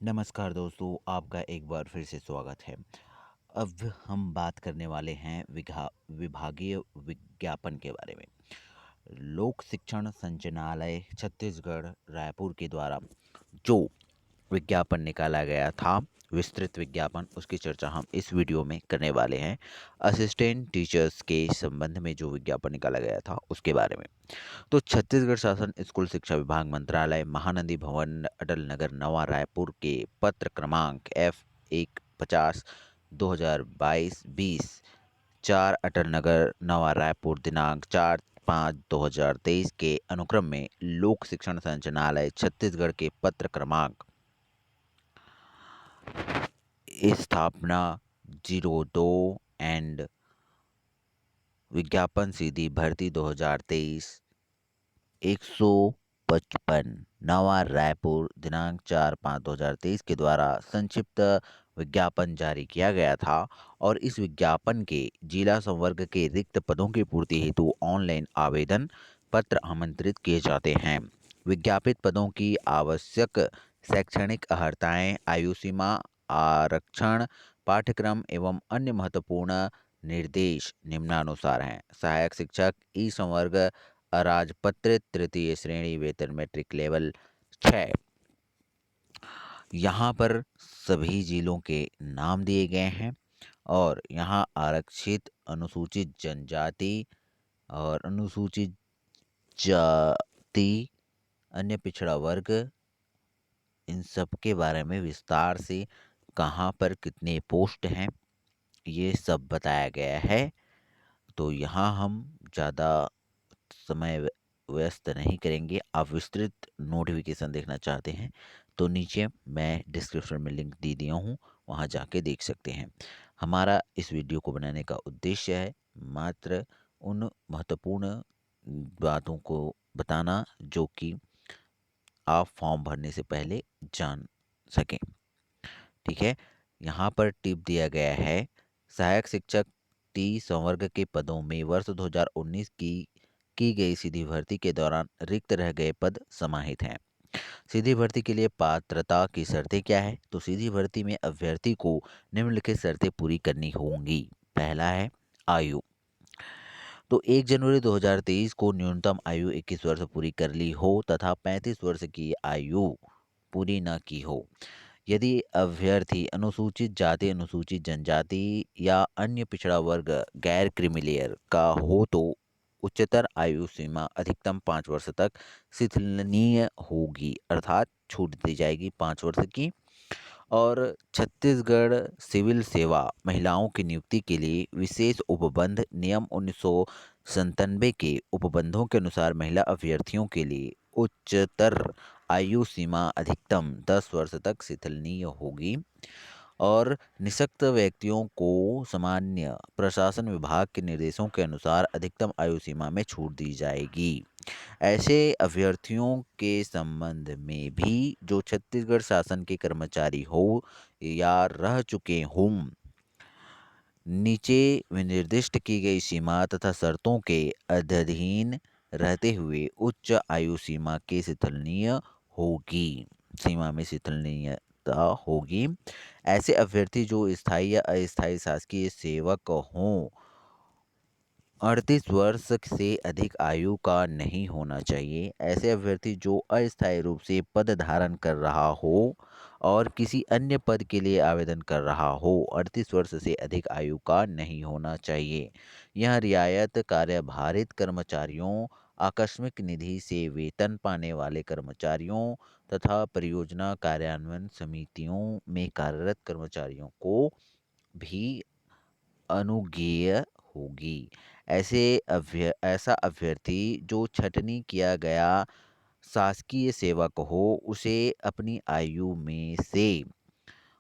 नमस्कार दोस्तों, आपका एक बार फिर से स्वागत है। अब हम बात करने वाले हैं विभागीय विज्ञापन के बारे में। लोक शिक्षण संचालनालय छत्तीसगढ़ रायपुर के द्वारा जो विज्ञापन निकाला गया था, विस्तृत विज्ञापन, उसकी चर्चा हम इस वीडियो में करने वाले हैं। असिस्टेंट टीचर्स के संबंध में जो विज्ञापन निकाला गया था उसके बारे में। तो छत्तीसगढ़ शासन स्कूल शिक्षा विभाग मंत्रालय महानंदी भवन अटल नगर नवा रायपुर के पत्र क्रमांक F150 2022-20 4 अटल नगर नवा रायपुर दिनांक 4/5/2023 के अनुक्रम में लोक शिक्षण संचालनालय छत्तीसगढ़ के पत्र क्रमांक स्थापना 02 एंड विज्ञापन सीधी भर्ती 2023 155 नवा रायपुर दिनांक 4/5/2023 के द्वारा संक्षिप्त विज्ञापन जारी किया गया था और इस विज्ञापन के जिला संवर्ग के रिक्त पदों की पूर्ति हेतु ऑनलाइन आवेदन पत्र आमंत्रित किए जाते हैं। विज्ञापित पदों की आवश्यक शैक्षणिक अर्हताएं, आयु सीमा, आरक्षण, पाठ्यक्रम एवं अन्य महत्वपूर्ण निर्देश निम्नानुसार हैं। सहायक शिक्षक ई संवर्ग अराजपत्रित तृतीय श्रेणी वेतन मैट्रिक लेवल 6। यहाँ पर सभी जिलों के नाम दिए गए हैं और यहाँ आरक्षित, अनुसूचित जनजाति और अनुसूचित जाति, अन्य पिछड़ा वर्ग, इन सब के बारे में विस्तार से कहाँ पर कितने पोस्ट हैं ये सब बताया गया है। तो यहाँ हम ज़्यादा समय व्यस्त नहीं करेंगे। आप विस्तृत नोटिफिकेशन देखना चाहते हैं तो नीचे मैं डिस्क्रिप्शन में लिंक दे दिया हूँ, वहाँ जाके देख सकते हैं। हमारा इस वीडियो को बनाने का उद्देश्य है मात्र उन महत्वपूर्ण बातों को बताना जो कि आप फॉर्म भरने से पहले जान सकें। ठीक है, यहाँ पर टिप दिया गया है। सहायक शिक्षक टी संवर्ग के पदों में वर्ष 2019 की गई सीधी भर्ती के दौरान रिक्त रह गए पद समाहित हैं। सीधी भर्ती के लिए पात्रता की शर्तें क्या है? तो सीधी भर्ती में अभ्यर्थी को निम्नलिखित शर्तें पूरी करनी होंगी। पहला है आयु। तो 1 जनवरी 2023 को न्यूनतम आयु 21 वर्ष पूरी कर ली हो तथा 35 वर्ष की आयु पूरी न की हो। यदि अभ्यर्थी अनुसूचित जाति, अनुसूचित जनजाति या अन्य पिछड़ा वर्ग गैर क्रीमीलेयर का हो तो उच्चतर आयु सीमा अधिकतम 5 वर्ष तक शिथिलनीय होगी, अर्थात छूट दी जाएगी 5 वर्ष की। और छत्तीसगढ़ सिविल सेवा महिलाओं की नियुक्ति के लिए विशेष उपबंध नियम 1997 के उपबंधों के अनुसार महिला अभ्यर्थियों के लिए उच्चतर आयु सीमा अधिकतम 10 वर्ष तक शिथिलनीय होगी और निःशक्त व्यक्तियों को सामान्य प्रशासन विभाग के निर्देशों के अनुसार अधिकतम आयु सीमा में छूट दी जाएगी। ऐसे अभ्यर्थियों के संबंध में भी जो छत्तीसगढ़ शासन के कर्मचारी हो या रह चुके हों, नीचे निर्दिष्ट की गई सीमा तथा शर्तों के अधीन रहते हुए उच्च आयु सीमा के सीमा में शिथिलनीयता होगी। ऐसे अभ्यर्थी जो स्थायी या अस्थायी शासकीय सेवक हों, 38 वर्ष से अधिक आयु का नहीं होना चाहिए। ऐसे अभ्यर्थी जो अस्थायी रूप से पद धारण कर रहा हो और किसी अन्य पद के लिए आवेदन कर रहा हो, 38 वर्ष से अधिक आयु का नहीं होना चाहिए। यह रियायत कार्यभारित कर्मचारियों, आकस्मिक निधि से वेतन पाने वाले कर्मचारियों तथा परियोजना कार्यान्वयन समितियों में कार्यरत कर्मचारियों को भी अनुज्ञेय होगी। ऐसा अभ्यर्थी जो छटनी किया गया शासकीय सेवक हो, उसे अपनी आयु में से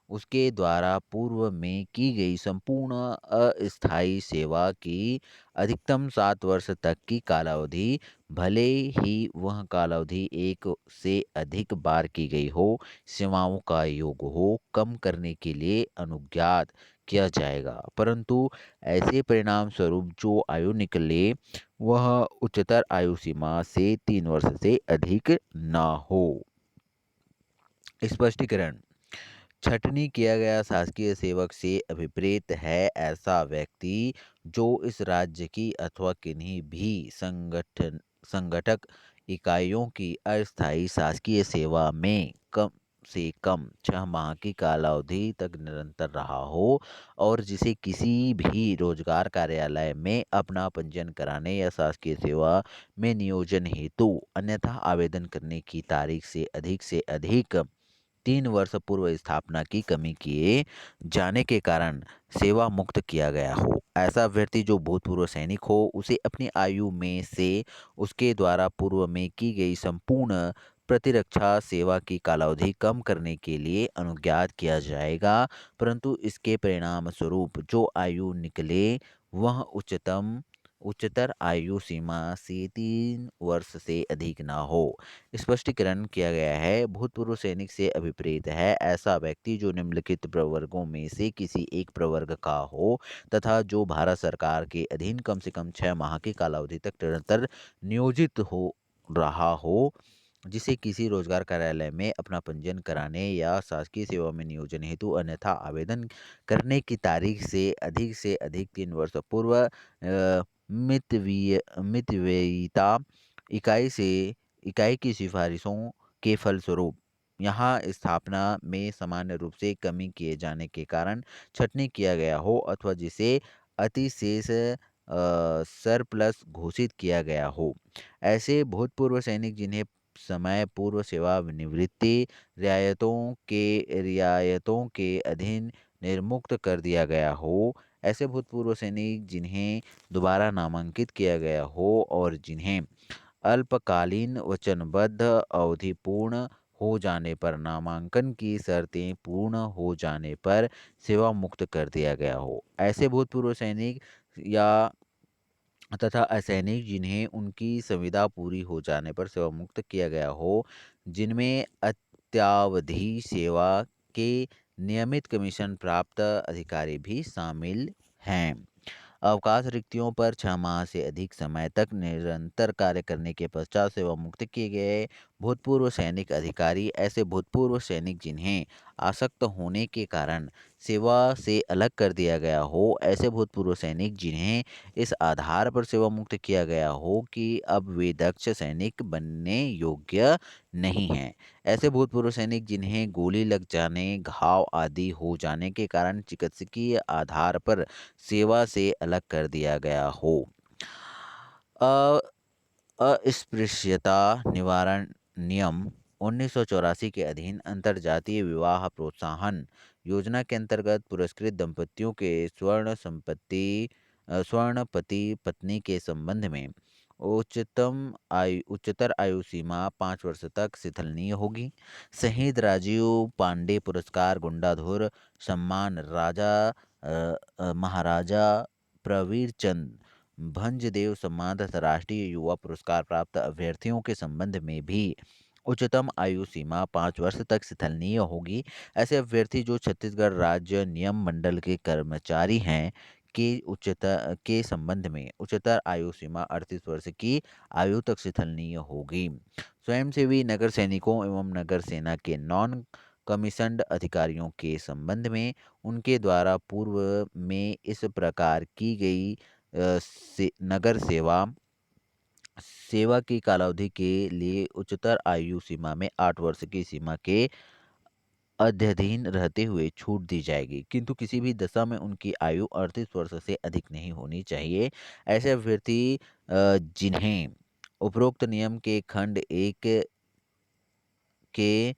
उसके द्वारा पूर्व में की गई संपूर्ण अस्थायी सेवा की अधिकतम 7 वर्ष तक की कालावधि, भले ही वह कालावधि 1 से अधिक बार की गई हो, सेवाओं का योग हो, कम करने के लिए अनुज्ञात किया जाएगा। परंतु ऐसे परिणाम स्वरूप जो आयु निकले वह उच्चतर आयु सीमा से 3 वर्ष से अधिक न हो। स्पष्टीकरण। छटनी किया गया शासकीय सेवक से अभिप्रेत है ऐसा व्यक्ति जो इस राज्य की अथवा किन्हीं भी संगठक इकाइयों की अस्थायी शासकीय सेवा में कम से कम 6 माह की कालावधि तक निरंतर रहा हो और जिसे किसी भी रोजगार कार्यालय में अपना पंजीयन कराने या शासकीय सेवा में नियोजन हेतु अन्यथा आवेदन करने की तारीख से अधिक 3 वर्ष पूर्व स्थापना की कमी किए जाने के कारण सेवा मुक्त किया गया हो। ऐसा व्यक्ति जो भूतपूर्व सैनिक हो उसे अपनी आयु में से उसके द्वारा पूर्व में की गई संपूर्ण प्रतिरक्षा सेवा की कालावधि कम करने के लिए अनुज्ञात किया जाएगा, परंतु इसके परिणाम स्वरूप जो आयु निकले वह उच्चतर आयु सीमा से 3 वर्ष से अधिक ना हो। स्पष्टीकरण किया गया है, भूतपूर्व सैनिक से अभिप्रेत है ऐसा व्यक्ति जो निम्नलिखित प्रवर्गों में से किसी एक प्रवर्ग का हो तथा जो भारत सरकार के अधीन कम से कम 6 माह की कालावधि तक निरंतर नियोजित हो रहा हो, जिसे किसी रोजगार कार्यालय में अपना पंजीयन कराने या शासकीय सेवा में नियोजन हेतु अन्यथा आवेदन करने की तारीख से अधिक 3 वर्ष पूर्व मितव्ययिता इकाई की सिफारिशों के फलस्वरूप यहाँ स्थापना में सामान्य रूप से कमी किए जाने के कारण छटनी किया गया हो अथवा जिसे अतिशेष सरप्लस घोषित किया गया हो। ऐसे भूतपूर्व सैनिक जिन्हें समय पूर्व सेवानिवृत्ति रियायतों के अधीन निर्मुक्त कर दिया गया हो, ऐसे भूतपूर्व सैनिक जिन्हें दोबारा नामांकित किया गया हो और जिन्हें अल्पकालीन वचनबद्ध अवधि पूर्ण हो जाने पर नामांकन की शर्तें पूर्ण हो जाने पर सेवा मुक्त कर दिया गया हो। ऐसे भूतपूर्व सैनिक या तथा असैनिक जिन्हें उनकी संविदा पूरी हो जाने पर सेवा मुक्त किया गया हो, जिनमें अत्यावधि सेवा के नियमित कमीशन प्राप्त अधिकारी भी शामिल हैं। अवकाश रिक्तियों पर 6 माह से अधिक समय तक निरंतर कार्य करने के पश्चात सेवा मुक्त किए गए भूतपूर्व सैनिक अधिकारी ऐसे भूतपूर्व सैनिक जिन्हें आसक्त होने के कारण सेवा से अलग कर दिया गया हो, ऐसे भूतपूर्व सैनिक जिन्हें इस आधार पर सेवा मुक्त किया गया हो कि अब वे दक्ष सैनिक बनने योग्य नहीं हैं, ऐसे भूतपूर्व सैनिक जिन्हें गोली लग जाने, घाव आदि हो जाने के कारण चिकित्सकीय आधार पर सेवा से अलग कर दिया गया हो। अ, अस्पृश्यता निवारण नियम 1984 के अधीन अंतर्जातीय विवाह प्रोत्साहन योजना के अंतर्गत पुरस्कृत दंपतियों के स्वर्ण पति पत्नी के संबंध में उच्चतर आयु सीमा 5 वर्ष तक शिथिलनीय होगी। शहीद राजीव पांडे पुरस्कार गुंडाधुर सम्मान महाराजा प्रवीर चंद भंजदेव सम्मान तथा राष्ट्रीय युवा पुरस्कार प्राप्त अभ्यर्थियों के संबंध में भी उच्चतम आयु सीमा 5 वर्ष तक शिथिलनीय होगी। ऐसे अभ्यर्थी जो छत्तीसगढ़ राज्य नियम मंडल के कर्मचारी हैं के संबंध में उच्चतर आयु सीमा 38 वर्ष की आयु तक शिथिलनीय होगी। स्वयंसेवी नगर सैनिकों एवं नगर सेना के नॉन कमीशन्ड अधिकारियों के संबंध में उनके द्वारा पूर्व में इस प्रकार की गई नगर सेवा की कालावधि के लिए उच्चतर आयु सीमा में 8 वर्ष की सीमा के अध्यधीन रहते हुए छूट दी जाएगी, किंतु किसी भी दशा में उनकी आयु 38 वर्ष से अधिक नहीं होनी चाहिए। ऐसे अभ्यर्थी जिन्हें उपरोक्त नियम के खंड 1 के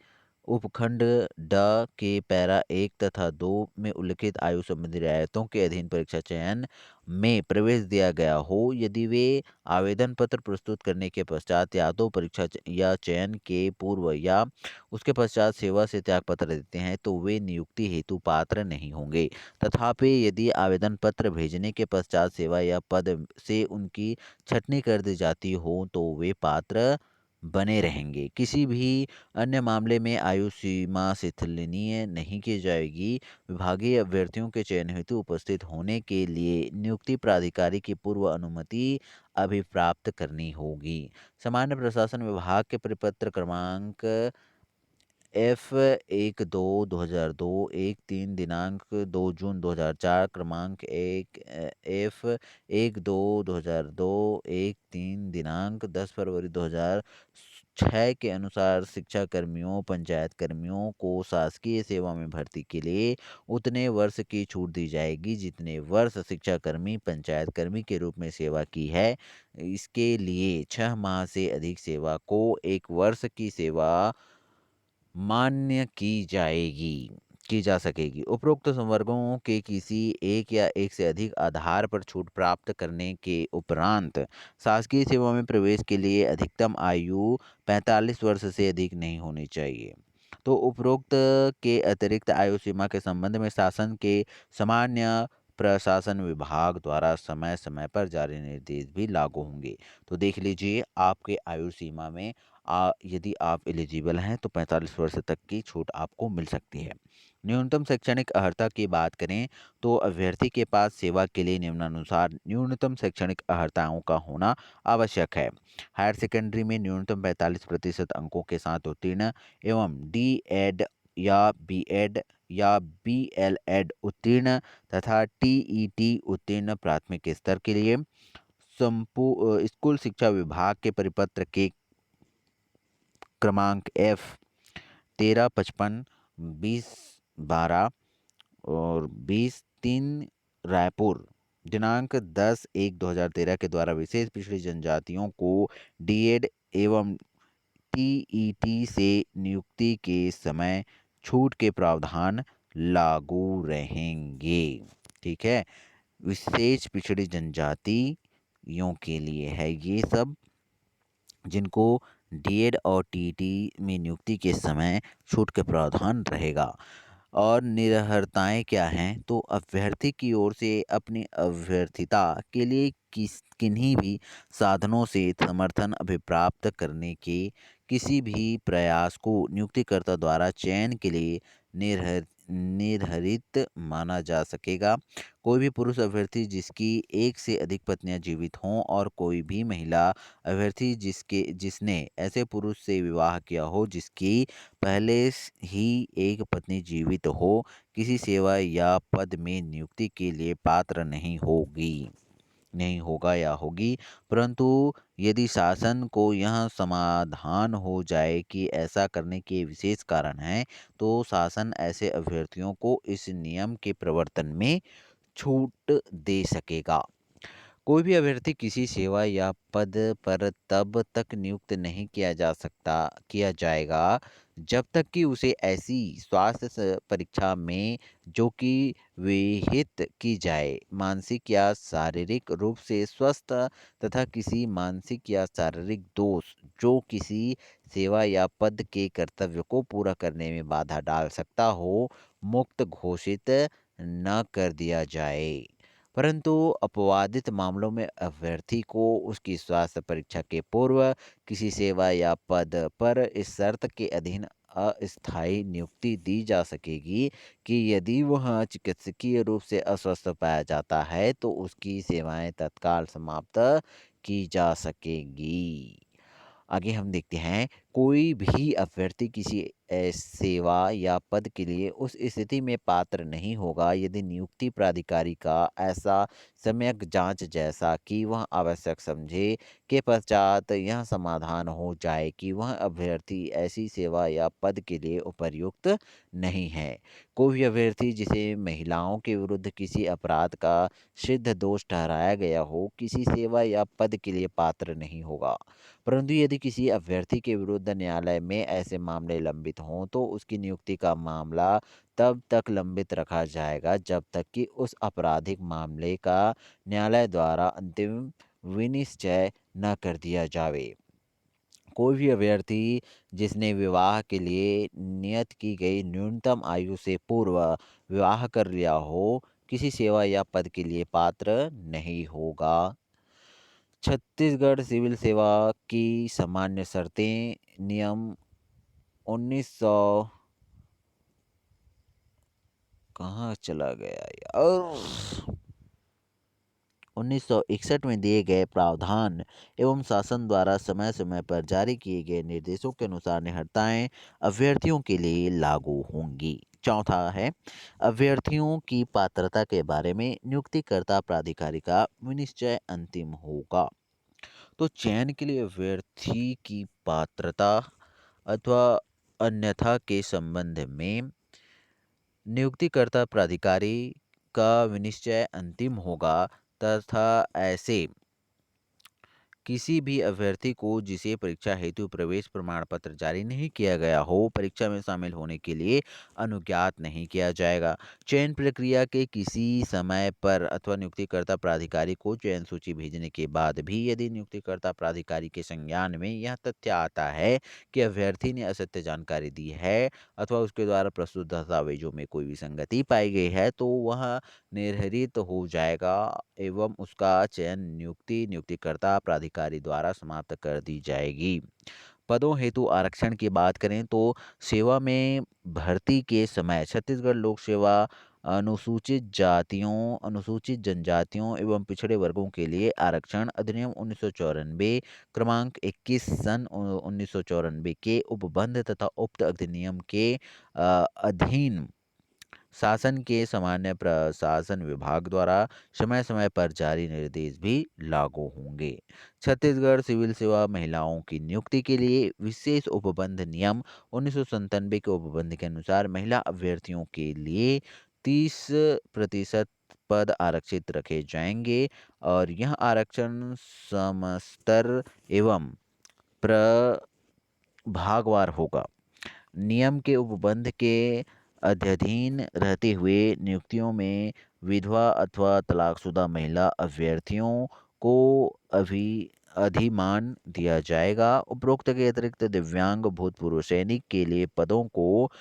उपखंड ड के पैरा 1 तथा 2 में उल्लिखित आयु संबंधी रियायतों के अधीन परीक्षा चयन में प्रवेश दिया गया हो, यदि वे आवेदन पत्र प्रस्तुत करने के पश्चात या तो परीक्षा या चयन के पूर्व या उसके पश्चात सेवा से त्याग पत्र देते हैं तो वे नियुक्ति हेतु पात्र नहीं होंगे। तथापि यदि आवेदन पत्र भेजने के पश्चात सेवा या पद से उनकी छटनी कर दी जाती हो तो वे पात्र बने रहेंगे। किसी भी अन्य मामले में आयु सीमा शिथिलनीय नहीं की जाएगी। विभागीय अभ्यर्थियों के चयन हेतु उपस्थित होने के लिए नियुक्ति प्राधिकारी की पूर्व अनुमति अभिप्राप्त करनी होगी। सामान्य प्रशासन विभाग के परिपत्र क्रमांक F12/2002, 13 दिनांक 2 जून 2004, क्रमांक F12/2002, 13 दिनांक 10 फरवरी 2006 के अनुसार शिक्षा कर्मियों, पंचायत कर्मियों को शासकीय सेवा में भर्ती के लिए उतने वर्ष की छूट दी जाएगी जितने वर्ष शिक्षाकर्मी, पंचायत कर्मी के रूप में सेवा की है। इसके लिए 6 माह से अधिक सेवा को 1 वर्ष की सेवा मान्य की जा सकेगी। उपरोक्त संवर्गों के किसी एक या एक से अधिक आधार पर छूट प्राप्त करने के उपरांत शासकीय सेवा में प्रवेश के लिए अधिकतम आयु 45 वर्ष से अधिक नहीं होनी चाहिए। तो उपरोक्त के अतिरिक्त आयु सीमा के संबंध में शासन के सामान्य प्रशासन विभाग द्वारा समय समय पर जारी निर्देश भी लागू होंगे। तो देख लीजिए, आपके आयु सीमा में यदि आप एलिजिबल हैं तो 45 वर्ष तक की छूट आपको मिल सकती है। न्यूनतम शैक्षणिक अर्हता की बात करें तो अभ्यर्थी के पास सेवा के लिए निम्नानुसार न्यूनतम शैक्षणिक अर्हताओं का होना आवश्यक है। हायर सेकेंडरी में न्यूनतम 45% अंकों के साथ उत्तीर्ण एवं D.Ed या B.Ed या BLEd उत्तीर्ण तथा TET उत्तीर्ण प्राथमिक स्तर के लिए स्कूल शिक्षा विभाग के परिपत्र के क्रमांक F1355 2012 और 20-3 रायपुर दिनांक 10/1/2013 के द्वारा विशेष पिछड़ी जनजातियों को D.Ed एवं TET से नियुक्ति के समय छूट के प्रावधान लागू रहेंगे। ठीक है, विशेष पिछड़ी जनजातियों के लिए है ये सब, जिनको D.Ed और TET में नियुक्ति के समय छूट के प्रावधान रहेगा। और निरर्हताएँ क्या हैं? तो अभ्यर्थी की ओर से अपनी अभ्यर्थिता के लिए किन्हीं भी साधनों से समर्थन अभिप्राप्त करने के किसी भी प्रयास को नियुक्तिकर्ता द्वारा चयन के लिए निर्धारित माना जा सकेगा। कोई भी पुरुष अभ्यर्थी जिसकी एक से अधिक पत्नियां जीवित हों और कोई भी महिला अभ्यर्थी जिसने ऐसे पुरुष से विवाह किया हो जिसकी पहले ही एक पत्नी जीवित हो, किसी सेवा या पद में नियुक्ति के लिए पात्र नहीं होगा या होगी। परंतु यदि शासन को यह समाधान हो जाए कि ऐसा करने के विशेष कारण हैं, तो शासन ऐसे अभ्यर्थियों को इस नियम के प्रवर्तन में छूट दे सकेगा। कोई भी अभ्यर्थी किसी सेवा या पद पर तब तक नियुक्त नहीं किया जाएगा जब तक कि उसे ऐसी स्वास्थ्य परीक्षा में जो कि विहित की जाए, मानसिक या शारीरिक रूप से स्वस्थ तथा किसी मानसिक या शारीरिक दोष जो किसी सेवा या पद के कर्तव्य को पूरा करने में बाधा डाल सकता हो, मुक्त घोषित न कर दिया जाए। परंतु अपवादित मामलों में अभ्यर्थी को उसकी स्वास्थ्य परीक्षा के पूर्व किसी सेवा या पद पर इस शर्त के अधीन अस्थायी नियुक्ति दी जा सकेगी कि यदि वह चिकित्सकीय रूप से अस्वस्थ पाया जाता है तो उसकी सेवाएं तत्काल समाप्त की जा सकेगी। आगे हम देखते हैं, कोई भी अभ्यर्थी किसी सेवा या पद के लिए उस स्थिति में पात्र नहीं होगा यदि नियुक्ति प्राधिकारी का ऐसा सम्यक जांच जैसा कि वह आवश्यक समझे के पश्चात यह समाधान हो जाए कि वह अभ्यर्थी ऐसी सेवा या पद के लिए उपर्युक्त नहीं है। कोई भी अभ्यर्थी जिसे महिलाओं के विरुद्ध किसी अपराध का सिद्ध दोष ठहराया गया हो, किसी सेवा या पद के लिए पात्र नहीं होगा। परंतु यदि किसी अभ्यर्थी के विरुद्ध न्यायालय में ऐसे मामले लंबित हों तो उसकी नियुक्ति का मामला तब तक लंबित रखा जाएगा जब तक कि उस आपराधिक मामले का न्यायालय द्वारा अंतिम विनिश्चय न कर दिया जावे। कोई भी अभ्यर्थी जिसने विवाह के लिए नियत की गई न्यूनतम आयु से पूर्व विवाह कर लिया हो, किसी सेवा या पद के लिए पात्र नहीं होगा। छत्तीसगढ़ सिविल सेवा की सामान्य शर्तें नियम 1900 कहाँ चला गया यार 1961 में दिए गए प्रावधान एवं शासन द्वारा समय समय पर जारी किए गए निर्देशों के अनुसार निहत्ताएं अभ्यर्थियों के लिए लागू होंगी। चौथा है अभ्यर्थियों की पात्रता के बारे में नियुक्तिकर्ता प्राधिकारी का विनिश्चय अंतिम होगा। तो चयन के लिए अभ्यर्थी की पात्रता अथवा अन्यथा के संबंध में नियुक्तिकर्ता प्राधिकारी का विनिश्चय अंतिम होगा तथा ऐसे किसी भी अभ्यर्थी को जिसे परीक्षा हेतु प्रवेश प्रमाण पत्र जारी नहीं किया गया हो परीक्षा में शामिल होने के लिए अनुज्ञात नहीं किया जाएगा। चयन प्रक्रिया के किसी समय पर अथवा नियुक्तिकर्ता प्राधिकारी को चयन सूची भेजने के बाद भी यदि नियुक्तिकर्ता प्राधिकारी के संज्ञान में यह तथ्य आता है कि अभ्यर्थी ने असत्य जानकारी दी है अथवा उसके द्वारा प्रस्तुत दस्तावेजों में कोई विसंगति पाई गई है तो वह निर्धारित हो जाएगा एवं उसका चयन नियुक्तिकर्ता प्राधिकारी द्वारा समाप्त कर दी जाएगी। पदों हेतु आरक्षण की बात करें तो सेवा में भर्ती के समय छत्तीसगढ़ लोक सेवा अनुसूचित जातियों, अनुसूचित जनजातियों एवं पिछड़े वर्गों के लिए आरक्षण अधिनियम 1994 क्रमांक 21 सन 1994 के उपबंध तथा उक्त अधिनियम के अधीन शासन के सामान्य प्रशासन विभाग द्वारा समय समय पर जारी निर्देश भी लागू होंगे। छत्तीसगढ़ सिविल सेवा महिलाओं की नियुक्ति के लिए विशेष उपबंध नियम 1997 के उपबंध के अनुसार महिला अभ्यर्थियों के लिए 30% पद आरक्षित रखे जाएंगे और यह आरक्षण समस्तर एवं प्रभागवार होगा। नियम के उपबंध के अध्यधीन रहते हुए नियुक्तियों में विधवा अथवा तलाकशुदा महिला अभ्यर्थियों को अभी अधिमान दिया जाएगा। उपरोक्त के अतिरिक्त दिव्यांग भूतपूर्व सैनिक के लिए पदों को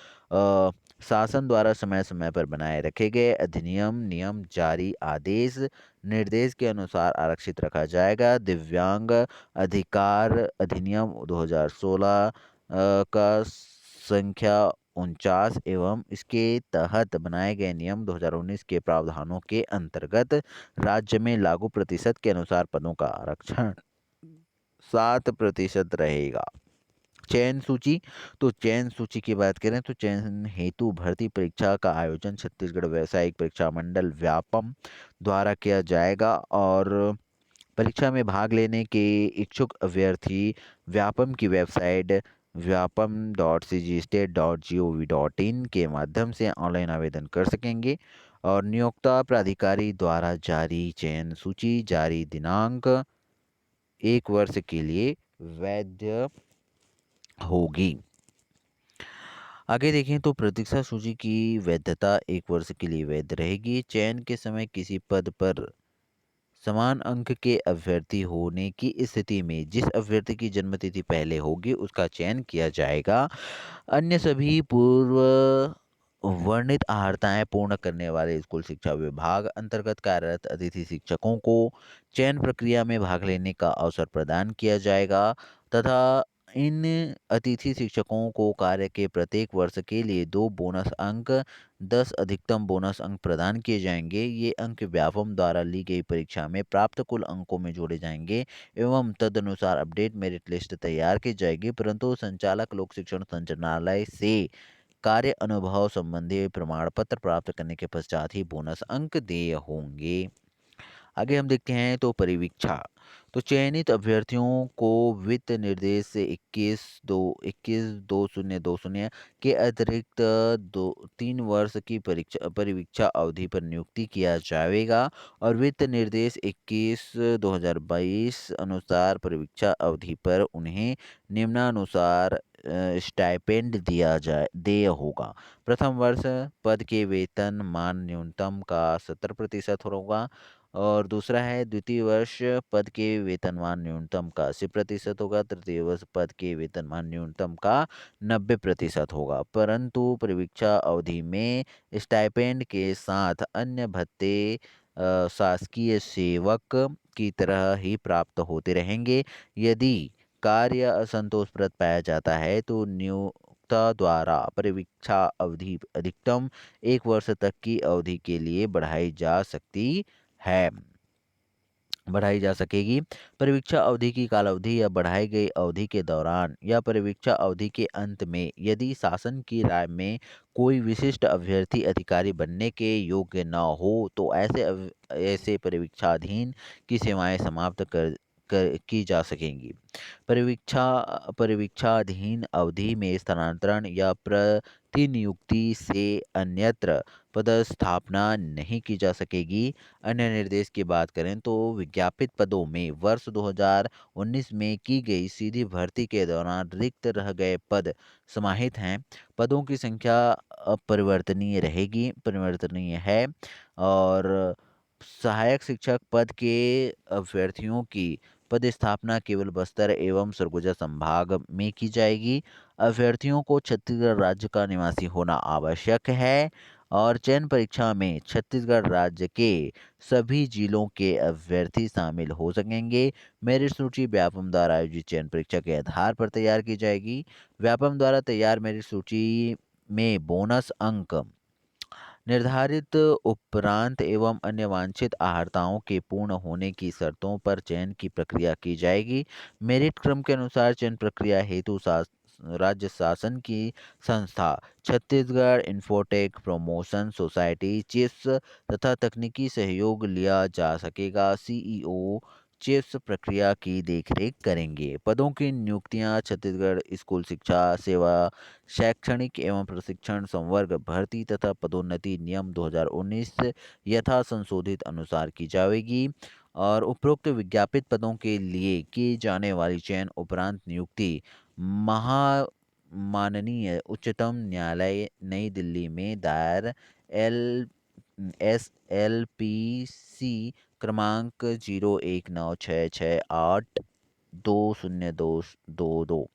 शासन द्वारा समय समय पर बनाए रखे गए अधिनियम नियम जारी आदेश निर्देश के अनुसार आरक्षित रखा जाएगा। दिव्यांग अधिकार अधिनियम 2016 का संख्या 49 एवं इसके तहत बनाए गए नियम 2019 के प्रावधानों के अंतर्गत राज्य में लागू प्रतिशत के अनुसार पदों का आरक्षण 7% रहेगा। चयन सूची तो चयन सूची की बात करें तो चयन हेतु भर्ती परीक्षा का आयोजन छत्तीसगढ़ व्यावसायिक परीक्षा मंडल व्यापम द्वारा किया जाएगा और परीक्षा में भाग लेने के इच्छुक अभ्यर्थी व्यापम की वेबसाइट vyapam.cgstate.gov.in के माध्यम से ऑनलाइन आवेदन कर सकेंगे और नियोक्ता प्राधिकारी द्वारा जारी चयन सूची जारी दिनांक 1 वर्ष के लिए वैध होगी। आगे देखें तो प्रतीक्षा सूची की वैधता 1 वर्ष के लिए वैध रहेगी। चयन के समय किसी पद पर समान अंक के अभ्यर्थी होने की स्थिति में जिस अभ्यर्थी की जन्मतिथि पहले होगी उसका चयन किया जाएगा। अन्य सभी पूर्व वर्णित अहर्ताएं पूर्ण करने वाले स्कूल शिक्षा विभाग अंतर्गत कार्यरत अतिथि शिक्षकों को चयन प्रक्रिया में भाग लेने का अवसर प्रदान किया जाएगा तथा इन अतिथि शिक्षकों को कार्य के प्रत्येक वर्ष के लिए 2 बोनस अंक 10 अधिकतम बोनस अंक प्रदान किए जाएंगे। ये अंक व्यापम द्वारा ली गई परीक्षा में प्राप्त कुल अंकों में जोड़े जाएंगे एवं तदनुसार अपडेट मेरिट लिस्ट तैयार की जाएगी परंतु संचालक लोक शिक्षण संचालनालय से कार्य अनुभव संबंधी प्रमाण पत्र प्राप्त करने के पश्चात ही बोनस अंक देय होंगे। आगे हम देखते हैं तो परिवीक्षा तो चयनित अभ्यर्थियों को वित्त निर्देश से 21/2020 के अतिरिक्त 3 वर्ष की परिवीक्षा अवधि पर नियुक्ति किया जाएगा और वित्त निर्देश 21/2022 अनुसार परिवीक्षा अवधि पर उन्हें निम्नानुसार स्टाइपेंड दिया जाए देय होगा। प्रथम वर्ष पद के वेतन मान न्यूनतम का 70% होगा और दूसरा है द्वितीय वर्ष पद के वेतनमान न्यूनतम का 80% होगा। तृतीय वर्ष पद के वेतनमान न्यूनतम का 90% होगा परंतु परिवीक्षा अवधि में स्टाइपेंड के साथ अन्य भत्ते शासकीय सेवक की तरह ही प्राप्त होते रहेंगे। यदि कार्य असंतोषप्रद पाया जाता है तो नियोक्ता द्वारा परिवीक्षा अवधि अधिकतम 1 वर्ष तक की अवधि के लिए बढ़ाई जा सकती है। बढ़ाई जा सकेगी। परिवीक्षा अवधि की कालावधि या बढ़ाई गई अवधि के दौरान या परिवीक्षा अवधि के अंत में यदि शासन की राय में कोई विशिष्ट अभ्यर्थी अधिकारी बनने के योग्य न हो तो ऐसे परिवीक्षाधीन की सेवाएं समाप्त की जा सकेंगी। परिवीक्षाधीन अवधि में स्थानांतरण या प्रतिनियुक्ति से अन्यत्र पदस्थापना नहीं की जा सकेगी। अन्य निर्देश की बात करें तो विज्ञापित पदों में वर्ष 2019 में की गई सीधी भर्ती के दौरान रिक्त रह गए पद समाहित हैं। पदों की संख्या परिवर्तनीय है और सहायक शिक्षक पद के अभ्यर्थियों की पदस्थापना केवल बस्तर एवं सरगुजा संभाग में की जाएगी। अभ्यर्थियों को छत्तीसगढ़ राज्य का निवासी होना आवश्यक है और चयन परीक्षा में छत्तीसगढ़ राज्य के सभी जिलों के अभ्यर्थी शामिल हो सकेंगे। मेरिट सूची व्यापम द्वारा आयोजित चयन परीक्षा के आधार पर तैयार की जाएगी। व्यापम द्वारा तैयार मेरिट सूची में बोनस अंक निर्धारित उपरांत एवं अन्य वांछित अहर्ताओं के पूर्ण होने की शर्तों पर चयन की प्रक्रिया की जाएगी। मेरिट क्रम के अनुसार चयन प्रक्रिया हेतु राज्य शासन की संस्था Chhattisgarh infotech promotion society chips तथा तकनीकी सहयोग लिया जा सकेगा। सीईओ चिप्स प्रक्रिया की देखरेख करेंगे। पदों की नियुक्तियां छत्तीसगढ़ स्कूल शिक्षा सेवा शैक्षणिक एवं प्रशिक्षण संवर्ग भर्ती तथा पदोन्नति नियम 2019 यथा संशोधित अनुसार की जाएगी और उपरोक्त विज्ञापित पदों के लिए की जाने वाली चयन उपरांत नियुक्ति माननीय उच्चतम न्यायालय नई दिल्ली में दायर एल SLPC क्रमांक 019668 20222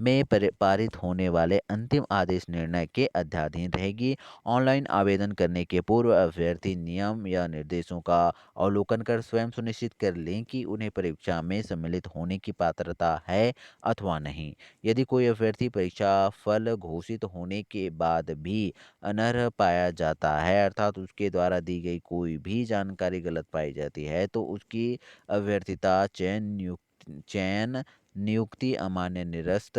में पारित होने वाले अंतिम आदेश निर्णय के अध्याधीन रहेगी। ऑनलाइन आवेदन करने के पूर्व अभ्यर्थी नियम या निर्देशों का अवलोकन कर स्वयं सुनिश्चित कर लें कि उन्हें परीक्षा में सम्मिलित होने की पात्रता है अथवा नहीं। यदि कोई अभ्यर्थी परीक्षा फल घोषित होने के बाद भी अनर्ह पाया जाता है अर्थात उसके द्वारा दी गई कोई भी जानकारी गलत पाई जाती है तो उसकी अभ्यर्थिता चयन नियुक्ति अमान्य निरस्त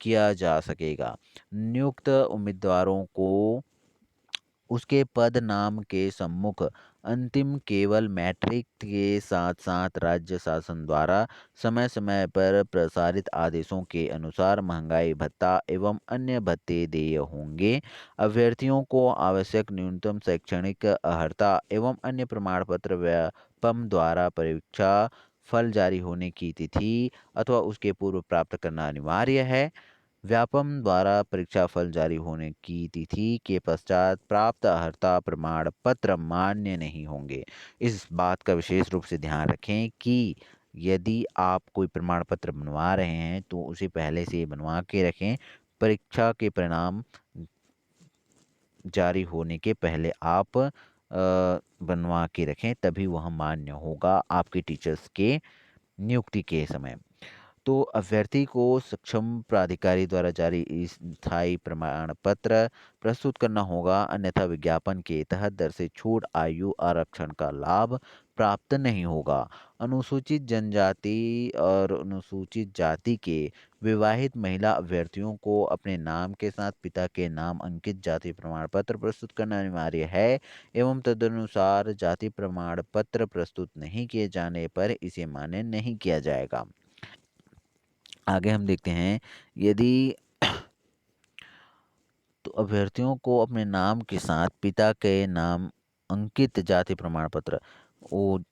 किया जा सकेगा। नियुक्त उम्मीदवारों को उसके पद नाम के सम्मुख अंतिम केवल मैट्रिक के साथ साथ राज्य शासन द्वारा समय समय पर प्रसारित आदेशों के अनुसार महंगाई भत्ता एवं अन्य भत्ते देय होंगे। अभ्यर्थियों को आवश्यक न्यूनतम शैक्षणिक अर्हता एवं अन्य प्रमाण पत्र व्यापम द्वारा परीक्षा फल जारी होने की तिथि अथवा उसके पूर्व प्राप्त करना अनिवार्य है। व्यापम द्वारा परीक्षा फल जारी होने की तिथि के पश्चात प्राप्त अर्हता प्रमाण पत्र मान्य नहीं होंगे। इस बात का विशेष रूप से ध्यान रखें कि यदि आप कोई प्रमाण पत्र बनवा रहे हैं तो उसे पहले से बनवा के रखें। परीक्षा के परिणाम जारी होने के पहले आप बनवा के रखें तभी वह मान्य होगा आपके टीचर्स के नियुक्ति के समय। तो अभ्यर्थी को सक्षम प्राधिकारी द्वारा जारी स्थायी प्रमाण पत्र प्रस्तुत करना होगा अन्यथा विज्ञापन के तहत दर से छूट आयु आरक्षण का लाभ प्राप्त नहीं होगा। अनुसूचित जनजाति और अनुसूचित जाति के विवाहित महिला अभ्यर्थियों को अपने नाम के साथ पिता के नाम अंकित जाति प्रमाण पत्र प्रस्तुत करना अनिवार्य है एवं तदनुसार जाति प्रमाण पत्र प्रस्तुत नहीं किए जाने पर इसे मान्य नहीं किया जाएगा। आगे हम देखते हैं यदि तो अभ्यर्थियों को अपने नाम के साथ पिता के नाम अंकित जाति प्रमाण पत्र वो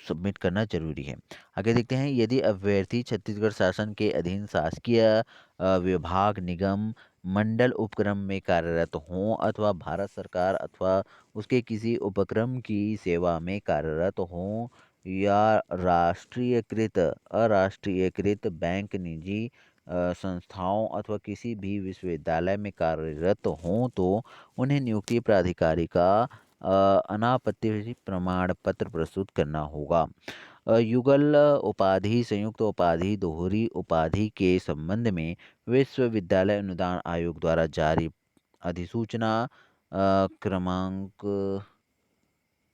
सबमिट करना जरूरी है। आगे देखते हैं यदि अभ्यर्थी छत्तीसगढ़ शासन के अधीन शासकीय विभाग निगम मंडल उपक्रम में कार्यरत हों अथवा भारत सरकार अथवा उसके किसी उपक्रम की सेवा में कार्यरत हों या राष्ट्रीयकृत अराष्ट्रीयकृत बैंक निजी संस्थाओं अथवा किसी भी विश्वविद्यालय में कार्यरत हों तो उन्हें नियुक्ति प्राधिकारी का अनापत्ति प्रमाण पत्र प्रस्तुत करना होगा। युगल उपाधि संयुक्त उपाधि दोहरी उपाधि के संबंध में विश्वविद्यालय अनुदान आयोग द्वारा जारी अधिसूचना क्रमांक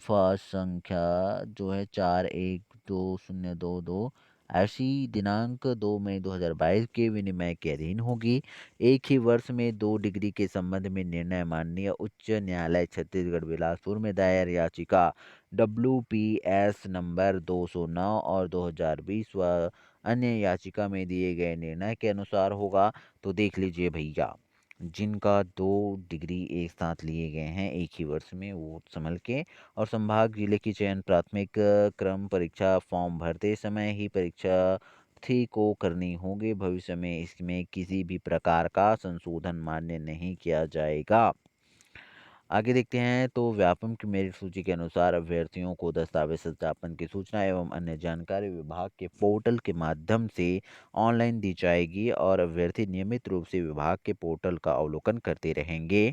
संख्या जो है 41 2022 ऐसी दिनांक 2 मई 2022 के विनिमय के अधीन होगी। एक ही वर्ष में 2 डिग्री के संबंध में निर्णय माननीय उच्च न्यायालय छत्तीसगढ़ बिलासपुर में दायर याचिका WPS नंबर 209 और 2020 व अन्य याचिका में दिए गए निर्णय के अनुसार होगा। तो देख लीजिए भैया, जिनका 2 डिग्री एक साथ लिए गए हैं एक ही वर्ष में, वो संभल के। और संभाग जिले की चयन प्राथमिक क्रम परीक्षा फॉर्म भरते समय ही परीक्षार्थी को करनी होगी। भविष्य में इसमें किसी भी प्रकार का संशोधन मान्य नहीं किया जाएगा। आगे देखते हैं तो व्यापम की मेरिट सूची के अनुसार अभ्यर्थियों को दस्तावेज सत्यापन की सूचना एवं अन्य जानकारी विभाग के पोर्टल के माध्यम से ऑनलाइन दी जाएगी और अभ्यर्थी नियमित रूप से विभाग के पोर्टल का अवलोकन करते रहेंगे।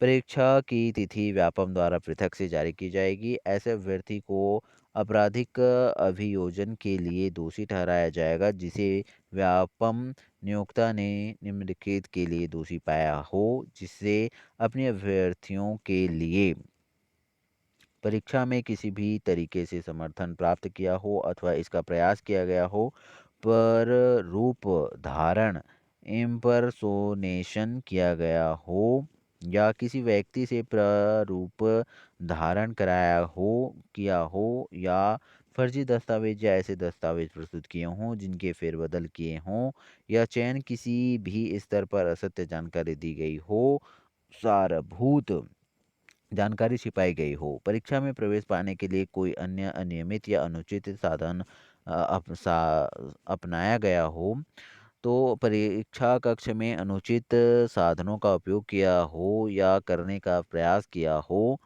परीक्षा की तिथि व्यापम द्वारा पृथक से जारी की जाएगी। ऐसे अभ्यर्थी को आपराधिक अभियोजन के लिए दोषी ठहराया जाएगा जिसे व्यापम नियोक्ता ने निम्नलिखित के लिए दोषी पाया हो, जिससे अपने अभ्यर्थियों के लिए परीक्षा में किसी भी तरीके से समर्थन प्राप्त किया हो अथवा इसका प्रयास किया गया हो, पर रूप धारण इम्पर्सोनेशन किया गया हो या किसी व्यक्ति से प्रारूप धारण कराया हो किया हो या फर्जी दस्तावेज या ऐसे दस्तावेज प्रस्तुत किए हों जिनके फेरबदल किए हों या चयन किसी भी स्तर पर असत्य जानकारी दी गई हो, सारभूत जानकारी छिपाई गई हो, परीक्षा में प्रवेश पाने के लिए कोई अन्य अनियमित या अनुचित साधन अपनाया गया हो, तो परीक्षा कक्ष में अनुचित साधनों का उपयोग किया हो या करने का प्रयास किया हो,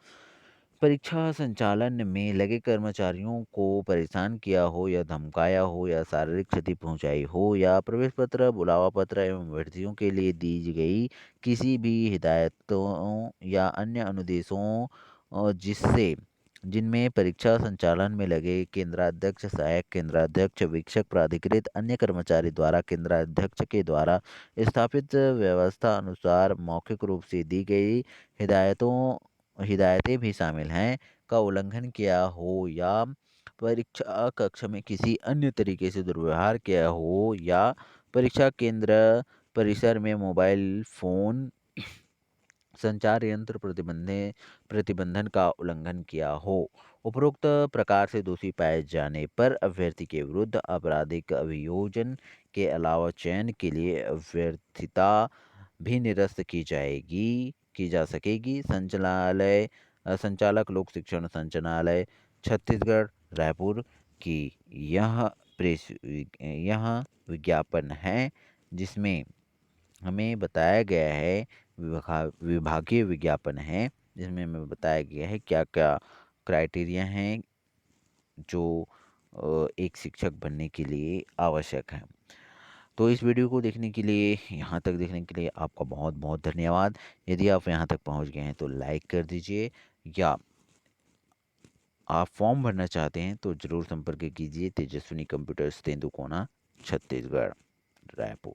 परीक्षा संचालन में लगे कर्मचारियों को परेशान किया हो या धमकाया हो या शारीरिक क्षति पहुंचाई हो या प्रवेश पत्र, बुलावा पत्र एवं अभ्यर्थियों के लिए दी गई किसी भी हिदायतों या अन्य अनुदेशों जिससे जिनमें परीक्षा संचालन में लगे केंद्राध्यक्ष, सहायक केंद्राध्यक्ष, वीक्षक, प्राधिकृत अन्य कर्मचारी द्वारा केंद्राध्यक्ष के द्वारा स्थापित व्यवस्था अनुसार मौखिक रूप से दी गई हिदायतें भी शामिल हैं का उल्लंघन किया हो या परीक्षा कक्ष में किसी अन्य तरीके से दुर्व्यवहार किया हो या परीक्षा केंद्र परिसर में मोबाइल फोन संचार यंत्र प्रतिबंधन का उल्लंघन किया हो। उपरोक्त प्रकार से दोषी पाए जाने पर अभ्यर्थी के विरुद्ध आपराधिक अभियोजन के अलावा चयन के लिए अभ्यर्थिता भी निरस्त की जा सकेगी। संचालक लोक शिक्षण संचालनालय छत्तीसगढ़ रायपुर की यह विज्ञापन है जिसमें हमें बताया गया है, विभागीय विज्ञापन है जिसमें हमें बताया गया है क्या क्या क्राइटेरिया हैं जो एक शिक्षक बनने के लिए आवश्यक हैं। तो इस वीडियो को देखने के लिए, यहाँ तक देखने के लिए आपका बहुत बहुत धन्यवाद। यदि आप यहाँ तक पहुँच गए हैं तो लाइक कर दीजिए, या आप फॉर्म भरना चाहते हैं तो ज़रूर संपर्क कीजिए तेजस्विनी कंप्यूटर्स, तेंदुकोना, छत्तीसगढ़, रायपुर।